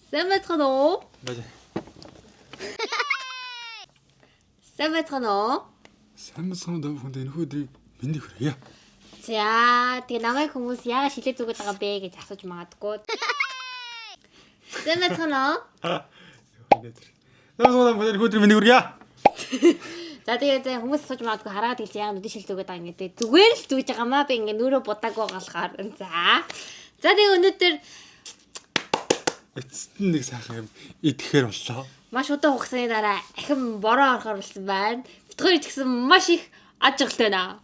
Сайн байцгаана уу? Баяа. Сайн байцгаана уу? Сайн сон дэвхэнд энэ өдрийг мэндийг хүргье. За, тэгээ намайг хүмүүс яагаад шилээ зүгээд байгаа бэ гэж асууж магадгүй. Сайн байцгаана уу? Сайн сон дэвхэнд энэ өдрийг мэндийг хүргье. За тэгээ хүмүүс асууж магадгүй хараад хэлж яагаад нүдэн шил зүгээд байгаа юм гэдэг. Зүгээр л зүгэж байгаа маа би ингээ нүрөө будаагүй болохоор. За тэгээ өнөөдөр Эцэст нь нэг сайхан юм идэхээр боллоо. маш удаан хугацааны дараа ахин бороо орохоор болсон байна. Битгаар ч гэсэн маш их аж аргалтай байна.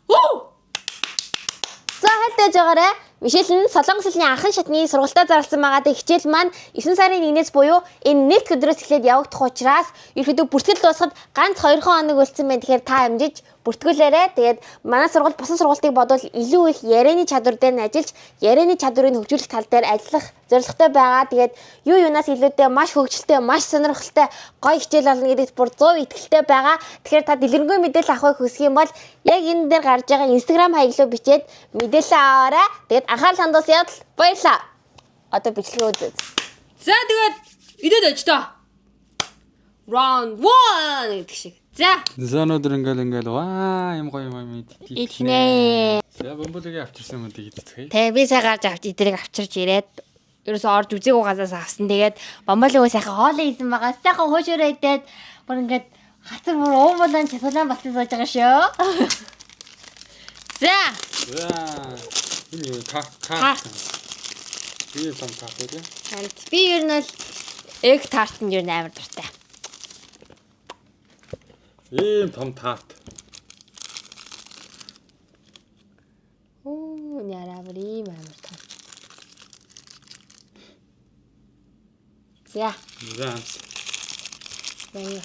За хайлтаж байгаарай. Мишель нь Солонгос хэлний анхан шатны сургалтад зарласан байгаа хичээл маань 9 сарын 1-ээс буюу энэ нэг өдрөөс эхлээд явагдах учраас ерөөдөө бүртгэл дуусахад ганц 2 хоног үлдсэн байна. Тэгэхээр та амжиж бүртгүүлээрэй. Тэгээд манай сургалт бусад сургалтыг бодвол илүү их ярианы чадвар дээр нь ажиллаж ярианы чадварыг хөгжүүлэх тал дээр ажиллах зорилготой байгаа. Тэгээд юу юунаас илүүтэй маш хөгжилтэй, маш сонирхолтой гоё хичээл болно гэдэгт бүр 100% итгэлтэй байгаа. Тэгэхээр та дэлгэрэнгүй мэдээлэл авахыг хүсэх юм бол яг энэ дээр гарч байгаа Instagram хаяглуу бичээд мэдээлэл аваарай. Тэгээд анхаарал хандуус явдал баярлаа. Одоо бичлэгээ үзье. За тэгээд идээд аж та. Round 1 гэдэг шиг. За. Зоонодор ингээл ваа юм гоё юм Ичнэ. За бомболыг авчирсан юм дий идэх. Тэгээ би сая гарч авч эдрийг авчирч ирээд ерөөсөө орж үзээгүй газаас авсан. Тэгээд бомболын сайхан хоолоо хийсэн байгаа. Сайхан хуушураа идээд бүр ингээд хатар бүр уумбалан часуулан болсон сууж байгаа шүү. За. Энэ юу кат. Би том кат үү? Би ер нь л эг тартанд ер нь амар дуртай. Ийм том тарт. Оо, нярабар ийм амар том. За. Баяа.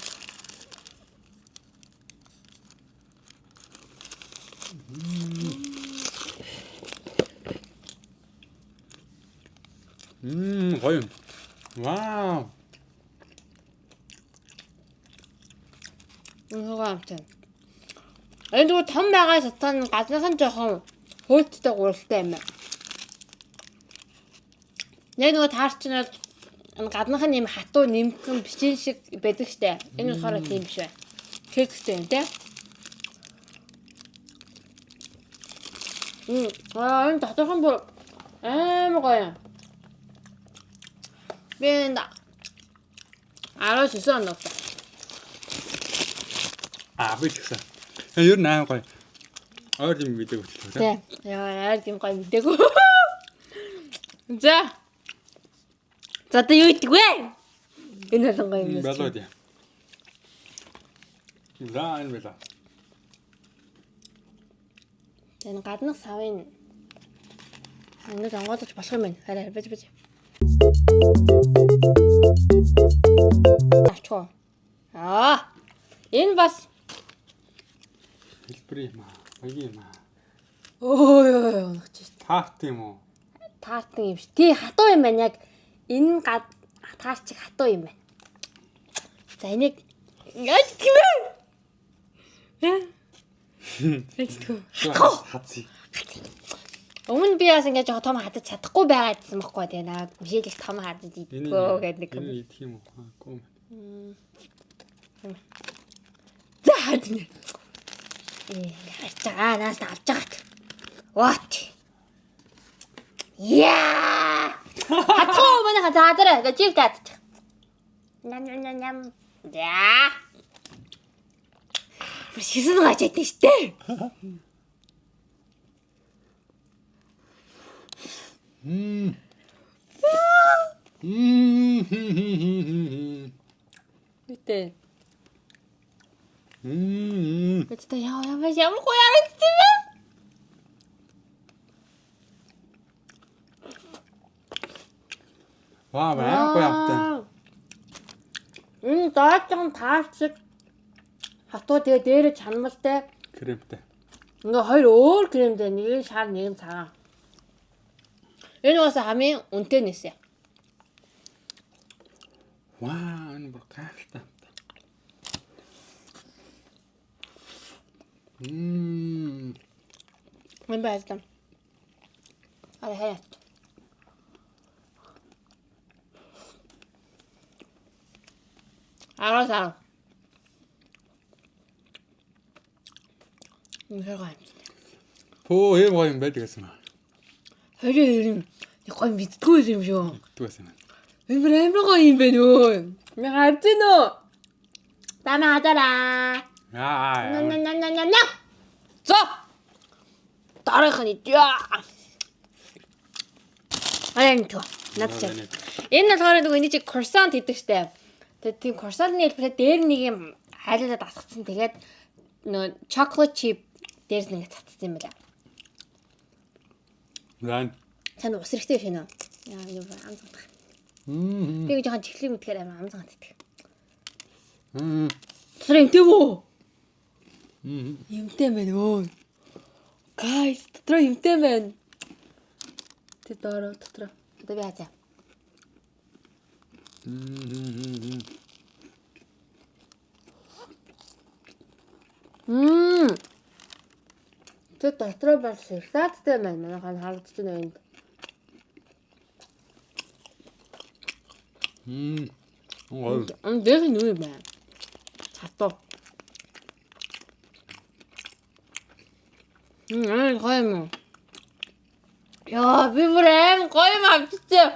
Гоё. Вау. Амтай. Энэ дүү том байгаа шатан гаднаас нь жоохон хөөцтэй гуралтай юм. Яг нөгөө таарчнаад энэ гаднах нь юм хатуу нэмхэн бичин шиг байдаг штэ. Энэ болохоор тийм биш бай. Кекстэй юм те. Энэ доторхон бүр амар гоё. Би энэ 19 оног. Би ч гэсэн. Ер нь аим гоё. Ойр юм мэдээгүй ч тийм. Яа, ойр юм гоё мэдээгүй. За. За одоо юу идэх вэ? Энэ бол гоё юм. Балууд яа. За энэ бэлээ. Энэ гаднах савын ингээд онгойлгож болох юм байна. Хараа бэж. Ачгаа. Энэ бас хэлбэр юм аа. Баян юм аа. өө Тарт юм уу? таартан юм шиг. Тий хатуу юм байна яг. Энэ таарчиг хатуу юм байна. За энийг яаж тийм ээ? Хатси. Өмнө би бас ингэж том хадаж чадахгүй байгаа гэсэн байхгүй тэгээ наад Мишель их том хадаж идэггүй гэдэг нэг юм. Энэ идэх юм уу? Гоо. За хадна. Хачаа наас авч жагаад. What? Яа! Хатуу манай хазаадраа жиг татчих. Ням. За. Шисэн гачаад штэ. Битээ. Битээ ямар гоё харагдсан бэ? Ваа гоё амтай. Энэ даачхан таарчиг хатуу тэгээ дээрээ чанамалтай. Кремтэй. Ингээ хоёр өөр кремтэй нэг нь шар нэг нь цагаан. Энэ бас хамгийн үнэтэй нэсэ. Ваа энэ бүр гайхалтай. Мен байлдан. Хаяа. 알아서. Хэрэг. Пөө ийм гоё юм байдаг гэсэн. Хэрэг гоё мэдтгүй юм шүү. Тэгсэн. Амар амар гоё юм байна өө. Яа харж гин үү? Тама хадаараа. Аа. Зо. Дараах нь яа. Аянт. Надад. Энэ болохоор нөгөө энийг croissant гэдэг штэ. Тэгээд тийм croissant-ны хэлбэрээр дээр нэг юм хайлуулаад асгацсан. Тэгээд нөгөө chocolate chip дээр нэг цацсан юм байна. Ран. Тань ус хэрэгтэй шинэ. Яа юу амцгах. Би жоохон чихлэг мэдхээр амар амцгах гэдэг. Тэр юмтэй үү? Юмтэй байна өө. Guys, дотор юмтэй байна. Тэ доороо дотор. Одоо би хазаа. Тэ дотор бас шоколадтай байна. Манайхан харагдаж байна энд. Дэх нь юу юм бэ? Хатуу. Гоё юм. Яа, би бүр аим гоё юм авчихсан.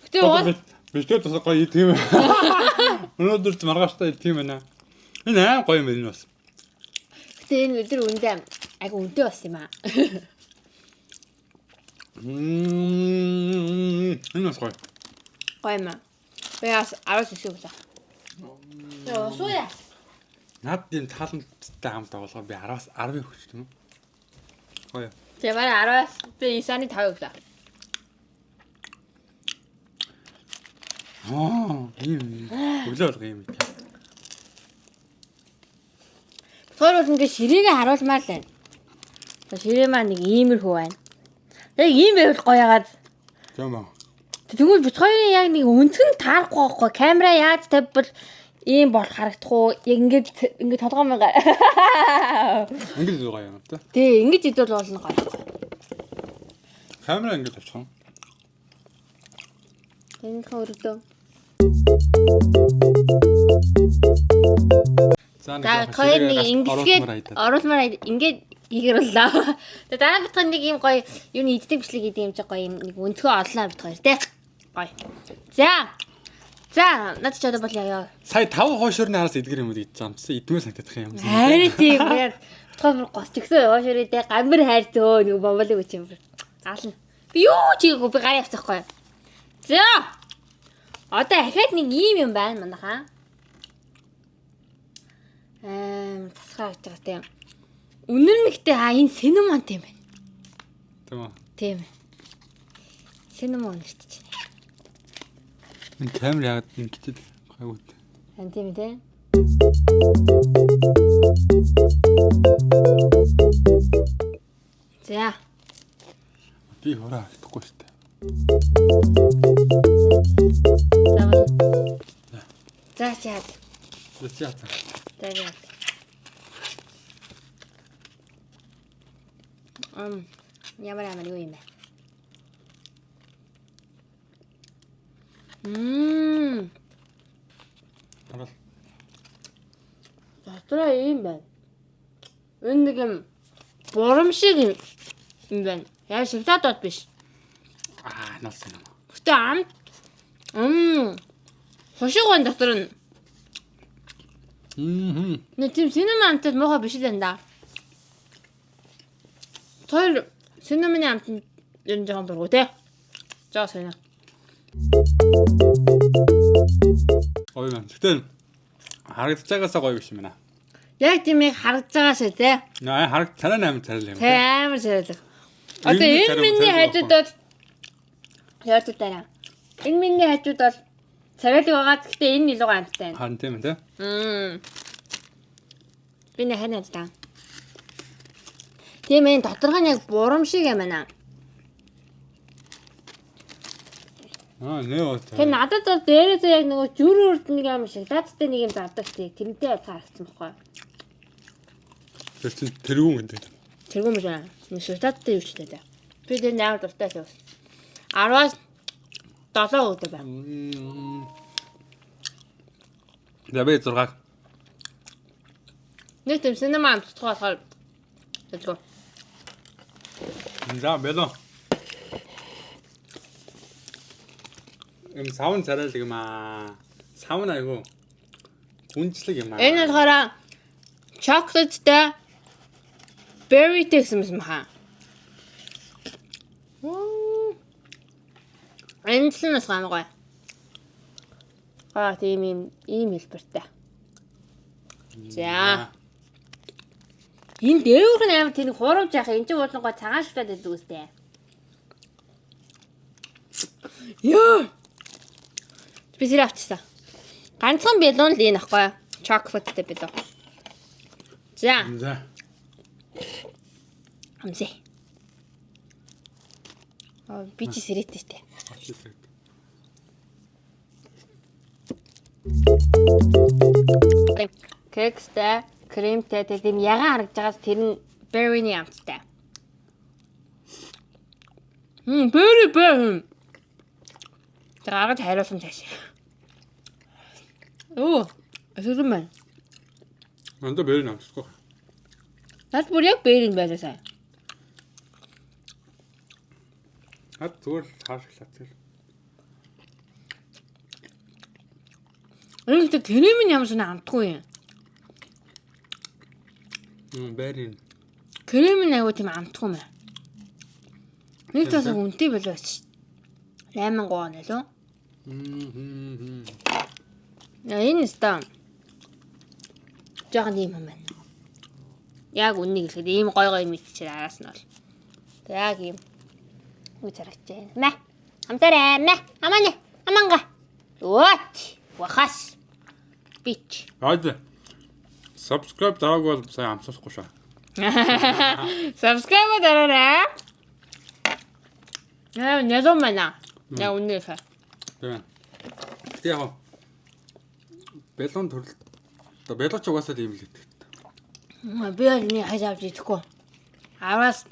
Гэтэ уус Бэлдээ тусах гоё тийм. Өнөөдөр ч маргааштай тийм байна. Энэ аим гоё юм энэ бас. гэтэ энэ өдөр үндэ айгу үнэтэй бас юм аа. Энэ бас гоё. Гоё юм аа. Би бас 19 өглөө. Яа, сууя. Наад ийм тааланттай хамт оолгоо би 10-аас 10 өгч тийм үү? Гоё. Тэгээ барай 10-аас би 9-ны 5 өглөө. Ийм өглөө болго юм. Тэр бол ингээ ширээгээ харуулмаар л байна. Ширээ маань нэг иймэрхүү байна. Яг ийм байвал гоё яагаад. Тийм үү. Тэгвэл бит хоёрын яг нэг өнцгөн таарахгүй байхгүй. Камера яаж тавьбал ийм болох харагдах уу? Яг ингээд толгой мянга. Ингээд гоё юм та. Тий, ингэж идэл болно гоё. Камера ингээд авчих юм. Энд хөргөдөө. За хоёр нэг ингээд оруулмаар ингээд игээр боллоо. Тэгээ дараа бит хоёр нэг ийм гоё юуны иддэг бичлэг хийдэг юм чи гоё юм нэг өнцгөө оллоо бит хоёр тий. Гоё. За, над ч одоо бол яа. Сая 5 хоошорны араас эдгэр юм гэж байгаа юм чи идмээр санагдах юм. Хайр тийм яг тохоо гос чигсэн хоошортой гамбар хайртөө нэг бомболыг үч юм. Заална. Би юу чигээгүй би гараа авчихгүй. За. Одоо ахаад нэг ийм юм байна манайхаа. Тасгаа гэж байгаа тийм. Үнэр нэгтэй энэ синемон тийм байна. Тийм үү. Тийм. Синемон нэгт чинь. Энэ камер яг ингэдэг гайгүй. Хан тийм тий. За. Би хураа хэвгүй шүү дээ. За чад. Зачаа. Давай. Ямар юу юм бэ? Хараа. Дотроо юм байна. Энэ нэг юм бурам шиг юм байна. Яа шоколадод биш. Ноос юм. Гэтэ амт. Хошиг гон дотор нь. Нэг тийм синемон амтад муухай биш л энэ да. Тэр синемоны амтанд ер нь жоохон дургу те. Жаа сонио. Гоё юм. Тэгтээ харагдаж байгаасаа гоё биш юм байна. Яг тийм яг харагдаж байгаа шүү те. Харагд царай 8 царай юм. Тэ амар зэрэг. Одоо энэ миний хажууд бол яард дараа. Энэ миний хажууд бол царайлаг байгаа. Гэхдээ энэ илүү амттай байна. Харин тийм ээ. Би нэг ханаад таа. Тийм ээ доторх нь яг бурам шиг юм байна. Нэ оо. Тэгээ надад бол дээрээсээ яг нөгөө зүрх үрд нэг юм шиг лаацтай нэг юм зардаг тий. Тэрнтэй харагдсан байхгүй. Тэр чинь тэргүүн гэдэг. Тэргүүн мэж аа. Нэг шоколадтай юу ч гэдэг. Би тэр нэг дуртай шүү. 10-аас 7 өдөр байна. За би 6. Нэг тийм синема амтдгаа болохоор тэгвэл За бэло. Савн царайлаг юм аа. Савн айгу. Гүнжлэг юм аа. энэ болохоор чоколаттай berryтэй гэсэн юм хаа. Энэ ч нас гамгай. Тийм хэлбэртэй. За. Энэ дээгүүр нь амар тэр хуурамж яах энэ ч уулангой цагаан шоколад гэдэг үстэй. Яа. Би зэрэг авчихсан. Ганцхан бэлон л энэ ахгүй. Чоколаттай бэлон. За. За. Амсэ. Би чи сэрээтэй штэ. Кекстэй, кремтэй тийм ягаан харагдж байгаас тэр нь berry-ний амттай. Berry. Тэр аргаж хайруулсан цааш. Асуусан байна. Анда berry намсахгүй. Наад бүр яг berry байлаа сайн. Зүгээр хаашглаа тэр. Энэ тэр крем нь ямар сони амтгүй юм. Berry. Крем нь аягүй тийм амтгүй мэ. Нэг тасаг үнэтэй байлаа ч. 8,000 вон лөө. Энэ стам. Жаахан юм байна. Яг үннийг хэлэхэд ийм гой мэдчихээр араас нь бол. Тэг яг ийм үе зарагч байна. Мэ. Амтараа мэ. Амааны. Аманга. What? Вахас. Бич. Хайд. Subscribe дараагүй бол сайн амсахгүй шээ. Subscribe дараарай. Нязом байна. Яг үннийг хаа. Тийм. Тэг яг бэлон төрөл. Бэлоч угаасаа л юм л гэдэг. Би бол нэг хаж авч идэхгүй. Аваас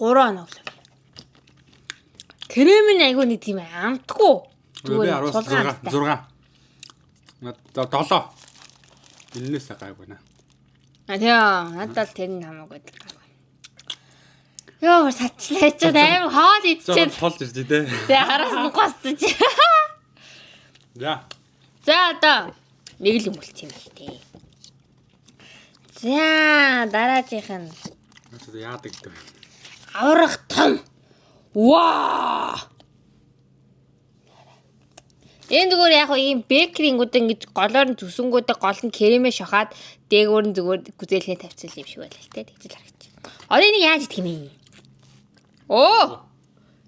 3 оноо өглөө. Крем нь айгүй нэг тийм амтгүй. Би 16. 7. Эннээс гайгүй наа. Тийм. Надад тэр нь хамаагүй байдаг. Йоо сачлаач аим хоол идчихээ. Толж ирдээ те. Тэгээ хараас нь госдож. За. За одоо нэг л өнгөлт юм л тээ. За дараагийнх нь Яадаг гэдэг. аврах том. Ваа! Энэ зүгээр яг ийм бекрингүүд ингэж голоор нь зүсэнгүүдээ гол нь кремээ шахаад дээгүүр нь зүгээр гүзээлхээ тавьчихсан юм шиг байлаа л те. Тэгж л харагч. Одоо энийг яаж идэх юм бэ?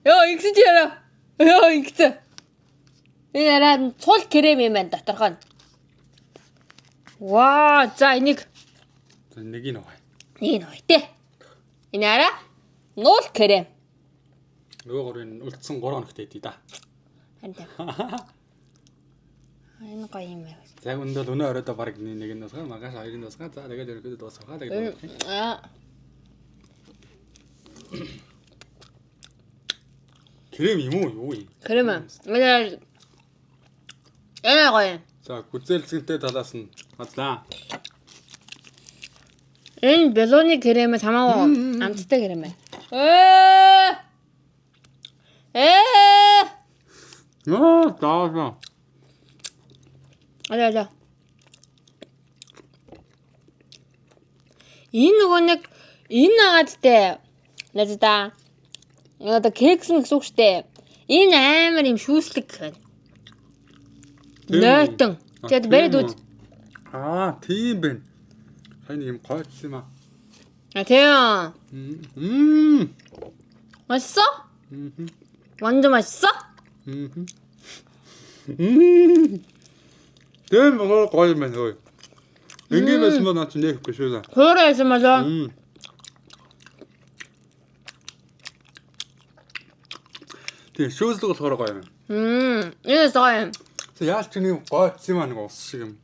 Яа ингэсэн чи яа. Яа ингэсэн. Энэ арай цул крем юм байна доторх нь. Ваа, за энийг нэг нь аваа. нэг нь те. Энэ арай нуул крем. Нөгөө гурын үлдсэн 3 хоногт идэв да. Харин. Энэ гоё юм байна. За өндөл өнөө оройдоо баг нэг нь дуусгаа, магаш хоёрын дуусгаа. За тэгээд ерөөдөө дуусгаа. Тэгээд крем юм уу юу юм? Крем. Энэ гоё. За гүзээлцэнтэй талаас нь хазлаа. Энэ белоны крем хамаагүй амттай крем байна. Даасан. Алаа. Энэ нөгөө нэг энэ агаадтай. Надаа. Одоо кекс гэсэн үг штэ. Энэ амар юм шүүслэг байна. Нойтон. Тэгэд барид үз. Тийм байна. Хань юм гойц юм аа. Тийм. 맛있어? 완전 맛있어? Тийм гоё юм байна ой. Ингээд байсан ба наа чи нэхгүй шүү дээ. 그래서 맞아. Тийм шүүслэг болохоор гоё юм. 이거 써요. Яаж ч нэг гойц юм аа нэг ус шиг юм.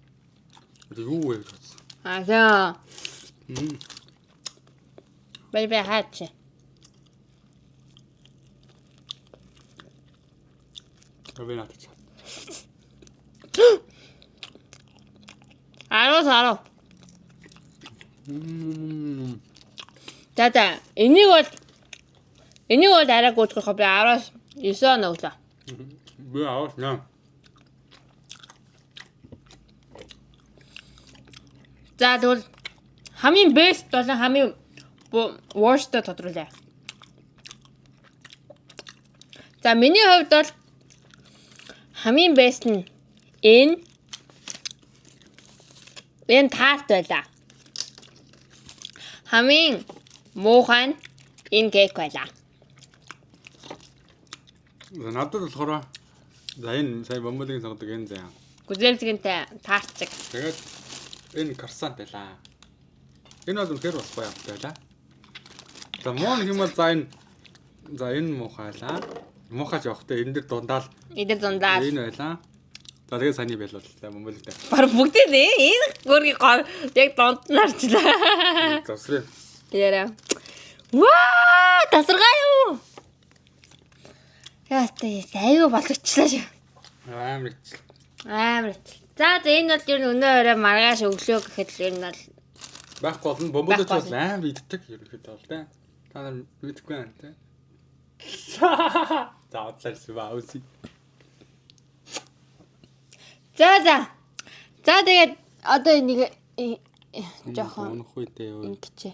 Юу вэ гэж бодсон. 맞아. 빨리 하지. 왜 나한테 차? 10-10. За энийг бол арай гүйцэтгэх би 10-аас 9 өглөө. Би авах наа. За тэгвэл хамгийн best болон хамгийн worst тодруулъя. За миний хувьд бол хамгийн best нь энэ тарт байлаа. Хамгийн муухай нь энэ кейк байлаа. Надад болохоор за энэ сая бомболын сонгодог энэ заяа. Гүзэлзгэнтэй тарт шиг. Тэгээд энэ кросант байлаа. Энэ бол үнэхээр бас гоё байлаа. За муу юм бол за энэ муухайлаа. Муухай жоохтой энэ дэр дундаа л Эдэр дундаа. энэ байлаа. За тэгээд саяны байлууллаа бомболтой. Бар бүгдээ энэ гөргийн гол яг донд нь харчлаа. Завсрээ. Яра. Ваа, тасаргаа юу? Яатай аюу болгочлаа шүү. Амар. За энэ бол ер нь өнөө өрөө маргааш өглөө гэхэд л ер нь бол Байхгүй болно бомболч бас амар иддэг ерөнхийдөө бол тэ. Та нар мэдгүй байна тэ. За одлаарс баауси. За тэгээд одоо энийг жоохон унах үедээ юу. ингэчээ.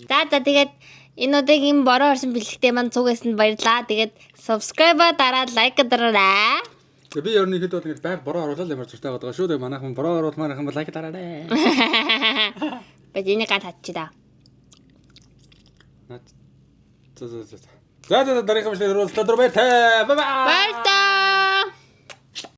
За тэгээд энэ удаагийн бороо орсон бэлэгтээ маань цугаас нь баярлаа. Тэгээд subscribe дараад лайк дараарай. Тэгээ би ерөнхийдөө бол ингэж байг бороо оруулаад ямар зуртай байгаа шүү дээ. Манайхан бороо оруулмаар юм бол лайк дараарай. Бэжэний ганц хатчида. За дараагийн хамшлаар өрөөлтөд бай. Бай бай.